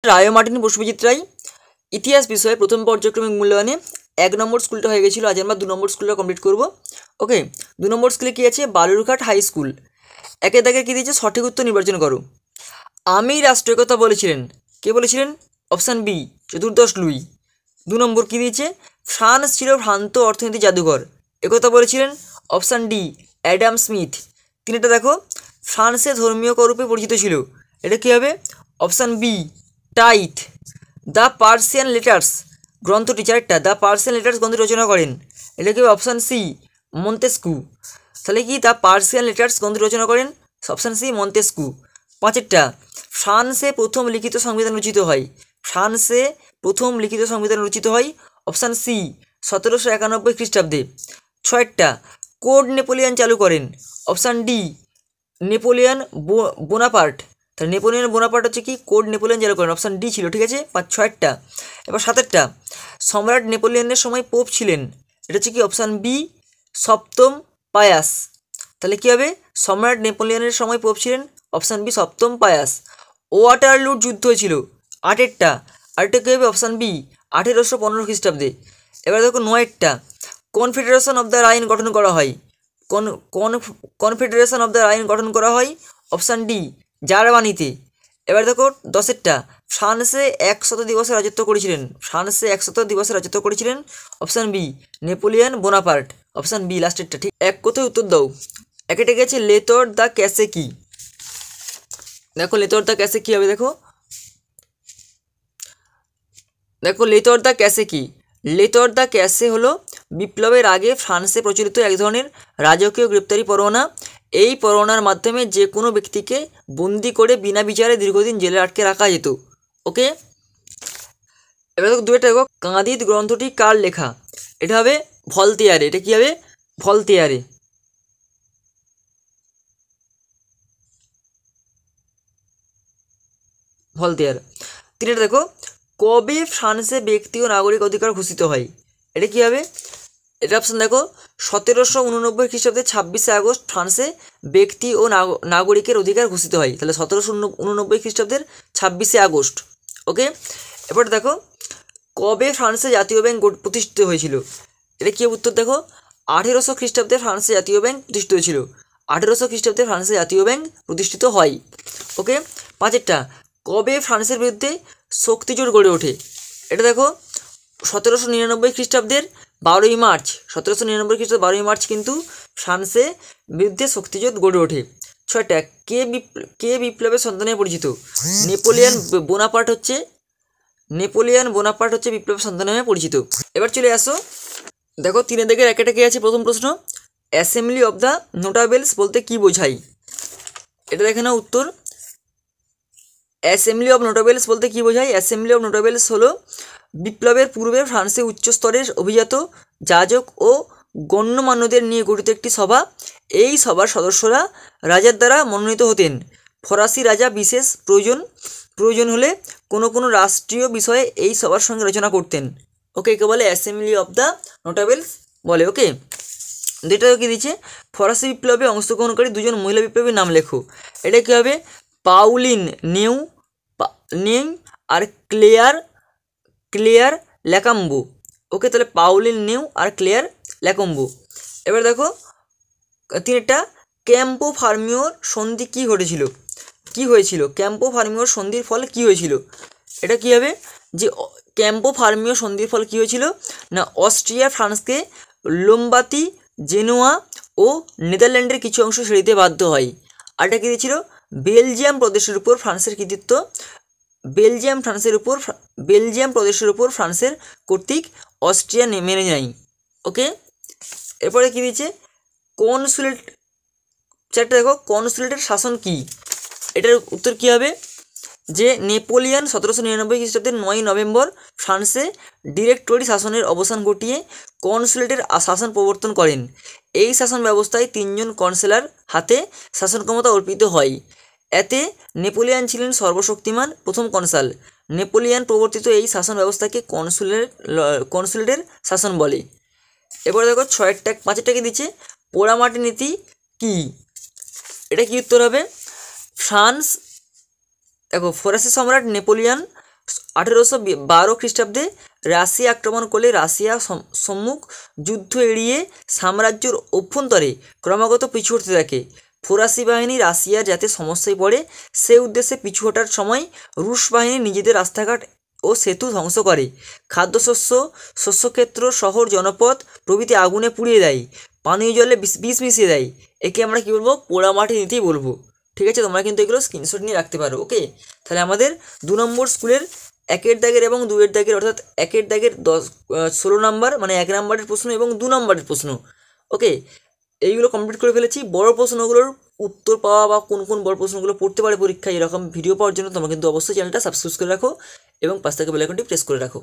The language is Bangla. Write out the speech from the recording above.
রায় মার্টিন বসুজিৎ রায় ইতিহাস বিষয়ে প্রথম পর্যায়ক্রমিক মূল্যায়নে 1 নম্বর স্কুলটা হয়ে গেছিলো। আজ আমরা 2 নম্বর স্কুলটা কমপ্লিট করব। ওকে, 2 নম্বর স্কুলে কী আছে? Balurghat high school. একে দাগে কী দিয়েছে? সঠিক উত্তর নির্বাচন করো। আমি রাষ্ট্রের কথা বলেছিলেন, কে বলেছিলেন? অপশান বি, চতুর্দশ লুই। 2 নম্বর কী দিয়েছে? ফ্রান্স ছিল ভ্রান্ত অর্থনীতি জাদুঘর, একথা বলেছিলেন অপশান ডি, অ্যাডাম স্মিথ। তিনটা দেখো, ফ্রান্সে ধর্মীয় কররূপে পরিচিত ছিল, এটা কী হবে? Option B, tithe. The Persian letters গ্রন্থটি, চারটা, দ্য পার্সিয়ান লেটার্স গ্রন্থটি রচনা করেন, এটা কি? Option C, Montesquieu. তাহলে কি দ্য পার্সিয়ান লেটার্স গ্রন্থটি রচনা করেন? Option C, Montesquieu. পাঁচেরটা, ফ্রান্সে প্রথম লিখিত সংবিধান রচিত হয়, ফ্রান্সে প্রথম লিখিত সংবিধান রচিত হয়, অপশান সি, 1791 খ্রিস্টাব্দে। ছয়টা, কোড নেপোলিয়ান চালু করেন, অপশান ডি, নেপোলিয়ান বোনাপার্ট। তাহলে নেপোলিয়ান বোনাপার্ট হচ্ছে কি? কোড নেপোলিয়ান চালু করেন, অপশান ডি ছিল, ঠিক আছে? ছয়টা। এবার সাতেরটা, সম্রাট নেপোলিয়ানের সময় পোপ ছিলেন, এটা হচ্ছে কি? অপশান বি, সপ্তম পায়াস। তাহলে কী হবে? সম্রাট নেপোলিয়ানের সময় পোপ ছিলেন, অপশান বি, সপ্তম পায়াস। ওয়াটারলুর যুদ্ধ হয়েছিল, আটেরটা, আরেকটা কী হবে? অপশান বি, 1815 খ্রিস্টাব্দে। এবার দেখো নয়েরটা, কনফেডারেশন অফ দ্য রাইন গঠন করা হয়, কনফেডারেশন অফ দ্য রাইন গঠন করা হয়, অপশান ডি, জার্মানিতে। এবার দেখো দশেরটা, ফ্রান্সে 100 দিবসে রাজত্ব করেছিলেন, ফ্রান্সে 100 দিবসে রাজত্ব করেছিলেন, option B, Napoleon Bonaparte, option B লাস্টেরটা, ঠিক। এক কথায় উত্তর দাও। একেটা গেছে লেতর দ্য ক্যাসে কি। দেখো লেতর দ্য ক্যাসে কী হবে? দেখো লেতর দ্য ক্যাসে কি। লেতর দ্য ক্যাসে হলো বিপ্লবের আগে ফ্রান্সে প্রচলিত এক ধরনের রাজকীয় গ্রেপ্তারি পরোয়ানা। এই পরোয়ানার মাধ্যমে যে কোনো ব্যক্তিকে বন্দি করে বিনা বিচারে দীর্ঘদিন জেলে আটকে রাখা যেত। ওকে, এবার দেখো দুইটা, দেখো কাঁদিত গ্রন্থটি কার লেখা? এটা হবে ভলতেয়ারে। এটা কী হবে? ভলতেয়ারে। ভলতেয়ার। তিনটা দেখো, কবে ফ্রান্সে ব্যক্তি ও নাগরিক অধিকার ঘোষিত হয়? এটা কী হবে? এটা অপশান দেখো, 1789 খ্রিস্টাব্দে 26শে আগস্ট ফ্রান্সে ব্যক্তি ও নাগরিকের অধিকার ঘোষিত হয়। তাহলে 1789 খ্রিস্টাব্দের 26শে আগস্ট। ওকে, এবার দেখো কবে ফ্রান্সে জাতীয় ব্যাংক প্রতিষ্ঠিত হয়েছিল? এটা কী উত্তর? দেখো 1800 খ্রিস্টাব্দে ফ্রান্সে জাতীয় ব্যাংক প্রতিষ্ঠিত হয়েছিল, 1800 খ্রিস্টাব্দে ফ্রান্সে জাতীয় ব্যাংক প্রতিষ্ঠিত হয়। ওকে, পাঁচেরটা, কবে ফ্রান্সের বিরুদ্ধে শক্তিজোট গড়ে ওঠে? এটা দেখো 1799 খ্রিস্টাব্দের 12ই মার্চ, 1799 খ্রিস্টাব্দের 12ই মার্চ কিন্তু ফ্রান্সে বিরুদ্ধে শক্তিজোট গড়ে ওঠে। ছয়টা, কে বিপ্লবের সন্ধানে পরিচিত? নেপোলিয়ান বোনাপার্ট হচ্ছে বিপ্লবের সন্ধান নামে পরিচিত। এবার চলে আসো, দেখো তিনে দিকের একেটা কে আছে? প্রথম প্রশ্ন, অ্যাসেম্বলি অফ দ্য নোটাবেলস বলতে কি বোঝায়? এটা দেখে নাও উত্তর। অ্যাসেম্বলি অফ নোটাবেলস বলতে কী বোঝায়? অ্যাসেম্বলি অফ নোটাবেলস হলো বিপ্লবের পূর্বে ফ্রান্সে উচ্চ স্তরের অভিজাত, যাজক ও গণ্যমান্যদের নিয়ে গঠিত একটি সভা। এই সভার সদস্যরা রাজার দ্বারা মনোনীত হতেন। ফরাসি রাজা বিশেষ প্রয়োজন হলে কোনো রাষ্ট্রীয় বিষয়ে এই সভার সঙ্গে আলোচনা করতেন। ওকে, একে বলে অ্যাসেম্বলি অফ দ্য নোটাবেলস বলে। ওকে, যেটা কি দিচ্ছে, ফরাসি বিপ্লবে অংশগ্রহণকারী দুজন মহিলা বিপ্লবীর নাম লেখো। এটা কী হবে? পাউলিন নেউ আর ক্লেয়ার ল্যাকাম্বো। ওকে, তাহলে পাউলিন নেউ আর ক্লেয়ার ল্যাকাম্বো। এবার দেখো তিনটা, ক্যাম্পো ফার্মিওর সন্ধি কী হয়েছিল? ক্যাম্পো ফার্মিওর সন্ধির ফলে কী হয়েছিল? এটা কী হবে? যে ক্যাম্পো ফার্মিও সন্ধির ফলে কী হয়েছিল না, অস্ট্রিয়া ফ্রান্সকে লোমবাতি, জেনোয়া ও নেদারল্যান্ডের কিছু অংশ ছেড়ে দিতে বাধ্য হয়। আরটা কী দিয়েছিল? বেলজিয়াম প্রদেশের উপর ফ্রান্সের কৃতিত্ব, বেলজিয়াম প্রদেশের উপর ফ্রান্সের কর্তৃক অস্ট্রিয়া মেনে নেয়। ওকে, এরপরে কী দিয়েছে? কনসুলেট। চারটা দেখো, কনসুলেটের শাসন কি? এটার উত্তর কী হবে? যে নেপোলিয়ান 1799 খ্রিস্টাব্দের 9ই নভেম্বর ফ্রান্সে ডিরেক্টরি শাসনের অবসান ঘটিয়ে কনসুলেটের শাসন প্রবর্তন করেন। এই শাসন ব্যবস্থায় 3জন কনসেলার হাতে শাসন ক্ষমতা অর্পিত হয়। এতে নেপোলিয়ান ছিলেন সর্বশক্তিমান প্রথম কনসাল। নেপোলিয়ান প্রবর্তিত এই শাসন ব্যবস্থাকে কনসুলেটের শাসন বলে। এবার দেখো পাঁচেরটাকে দিচ্ছে, পোড়ামাটি নীতি কি? এটা কি উত্তর হবে? ফরাসি সম্রাট নেপোলিয়ান 1812 খ্রিস্টাব্দে রাশিয়া আক্রমণ করলে রাশিয়া সম্মুখ যুদ্ধ এড়িয়ে সাম্রাজ্যের অভ্যন্তরে ক্রমাগত পিছু হতে থাকে। ফরাসি বাহিনী রাশিয়ার যাতে সমস্যায় পড়ে সে উদ্দেশ্যে পিছু হটার সময় রুশ বাহিনী নিজেদের রাস্তাঘাট ও সেতু ধ্বংস করে, খাদ্যশস্য, শস্যক্ষেত্র, শহর, জনপদ প্রভৃতি আগুনে পুড়িয়ে দেয়, পানীয় জলে বিষ মিশিয়ে দেয়। একে আমরা কী বলবো? পোড়ামাটি নীতিই বলবো। ঠিক আছে, তোমরা কিন্তু এগুলো স্ক্রিনশট নিয়ে রাখতে পারো। ওকে, তাহলে আমাদের 2 নম্বর স্কুলের 1-এর দাগের এবং 2-এর দাগের, অর্থাৎ 1-এর দাগের 16 নম্বর মানে 1 নম্বরের প্রশ্ন এবং 2 নম্বরের প্রশ্ন, ওকে, এইগুলো কমপ্লিট করে ফেলেছি। বড় প্রশ্নগুলোর উত্তর পাওয়া বা কোন কোন বড় প্রশ্নগুলো পড়তে পারে পরীক্ষায় এরকম ভিডিও পাওয়ার জন্য তোমরা কিন্তু অবশ্যই চ্যানেলটা সাবস্ক্রাইব করে রাখো এবং পাশ থেকে বেল আইকনটি প্রেস করে রাখো।